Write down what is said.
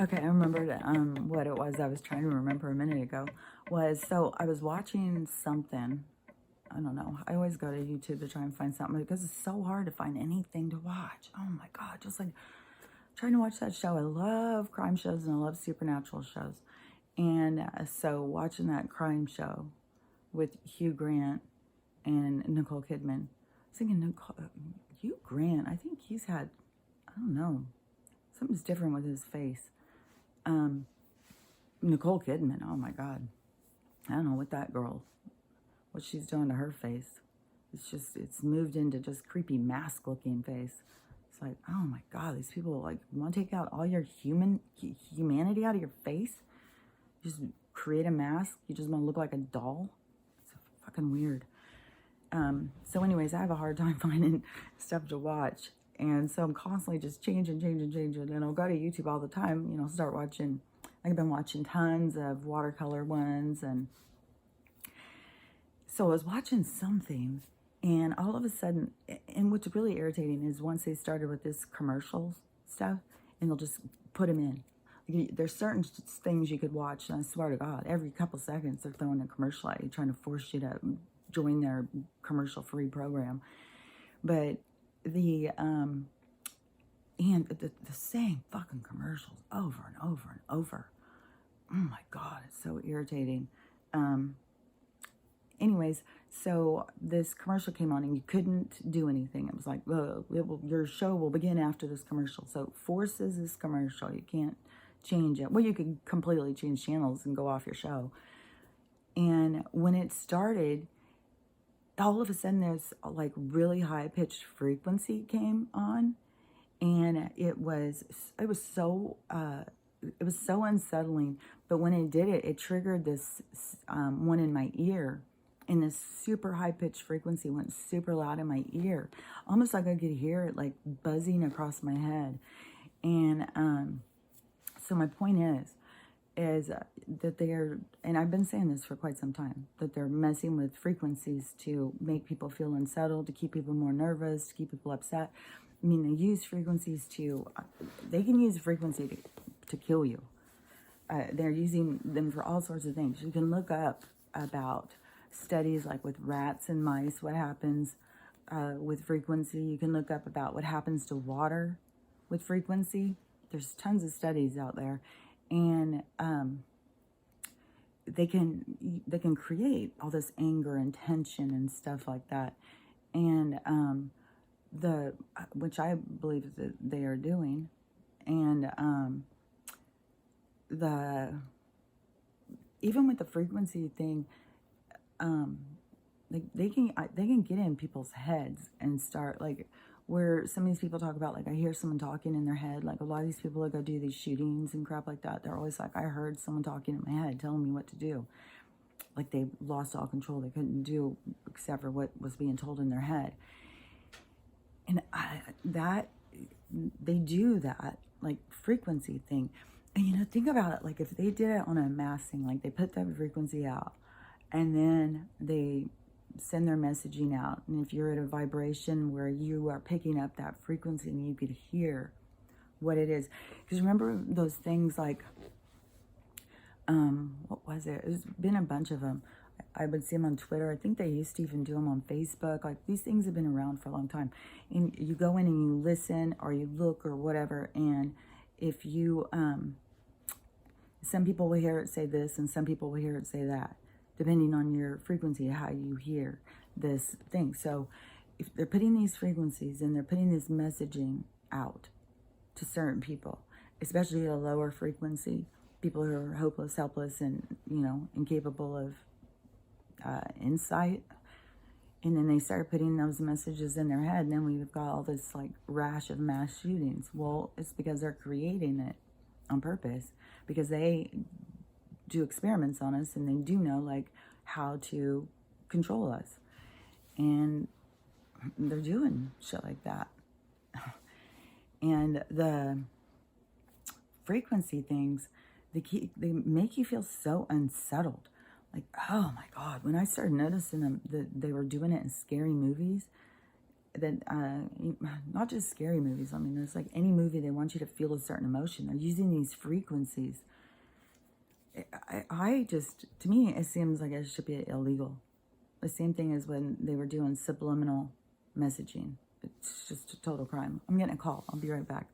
Okay, I remembered what it was I was trying to remember a minute ago. So I was watching something. I don't know. I always go to YouTube to try and find something because it's so hard to find anything to watch. Oh my God, just like trying to watch that show. I love crime shows and I love supernatural shows. And so watching that crime show with Hugh Grant and Nicole Kidman. I was thinking, Hugh Grant, I think he's had, I don't know, something's different with his face. Nicole Kidman, oh my God. I don't know what she's doing to her face. It's moved into just creepy mask looking face. It's like, oh my God, these people like want to take out all your humanity out of your face. Just create a mask. You just want to look like a doll. It's fucking weird. So anyways, I have a hard time finding stuff to watch. And so I'm constantly just changing. And I'll go to YouTube all the time, start watching. I've been watching tons of watercolor ones. And so I was watching something, and all of a sudden, and what's really irritating is once they started with this commercial stuff, and they'll just put them in. There's certain things you could watch, and I swear to God, every couple seconds they're throwing a commercial at you, trying to force you to join their commercial-free program. But and the same fucking commercials over and over and over. Oh my God, it's so irritating. Anyways, so this commercial came on and you couldn't do anything. It was like, your show will begin after this commercial. So it forces this commercial. You can't change it. Well, you could completely change channels and go off your show. And when it started, all of a sudden there's like really high pitched frequency came on, and it was so unsettling. But when it did it, it triggered this one in my ear, and this super high pitched frequency went super loud in my ear, almost like I could hear it like buzzing across my head. And so my point is that they're, and I've been saying this for quite some time, that they're messing with frequencies to make people feel unsettled, to keep people more nervous, to keep people upset. I mean, they use frequencies they can use frequency to kill you. They're using them for all sorts of things. You can look up about studies like with rats and mice, what happens with frequency. You can look up about what happens to water with frequency. There's tons of studies out there. And they can create all this anger and tension and stuff like that. And which I believe that they are doing. And even with the frequency thing, they can get in people's heads and start like, where some of these people talk about, like, I hear someone talking in their head. Like, a lot of these people that go do these shootings and crap like that, they're always like, I heard someone talking in my head telling me what to do. Like, they lost all control. They couldn't do except for what was being told in their head. And they do that, like, frequency thing. And, think about it. Like, if they did it on a mass thing, like, they put that frequency out, and then they send their messaging out. And if you're at a vibration where you are picking up that frequency and you could hear what it is. Because remember those things like, what was it? There's been a bunch of them. I would see them on Twitter. I think they used to even do them on Facebook. Like, these things have been around for a long time. And you go in and you listen or you look or whatever. And if you, some people will hear it say this and some people will hear it say that, depending on your frequency, how you hear this thing. So if they're putting these frequencies and they're putting this messaging out to certain people, especially a lower frequency, people who are hopeless, helpless, and, incapable of insight, and then they start putting those messages in their head, and then we've got all this, like, rash of mass shootings. Well, it's because they're creating it on purpose, because they do experiments on us, and they do know, like, how to control us, and they're doing shit like that. And the frequency things, they make you feel so unsettled. Like, oh my God, when I started noticing them, that they were doing it in scary movies, that, not just scary movies. I mean, there's like any movie, they want you to feel a certain emotion. They're using these frequencies. I just, to me, it seems like it should be illegal. The same thing as when they were doing subliminal messaging. It's just a total crime. I'm getting a call. I'll be right back.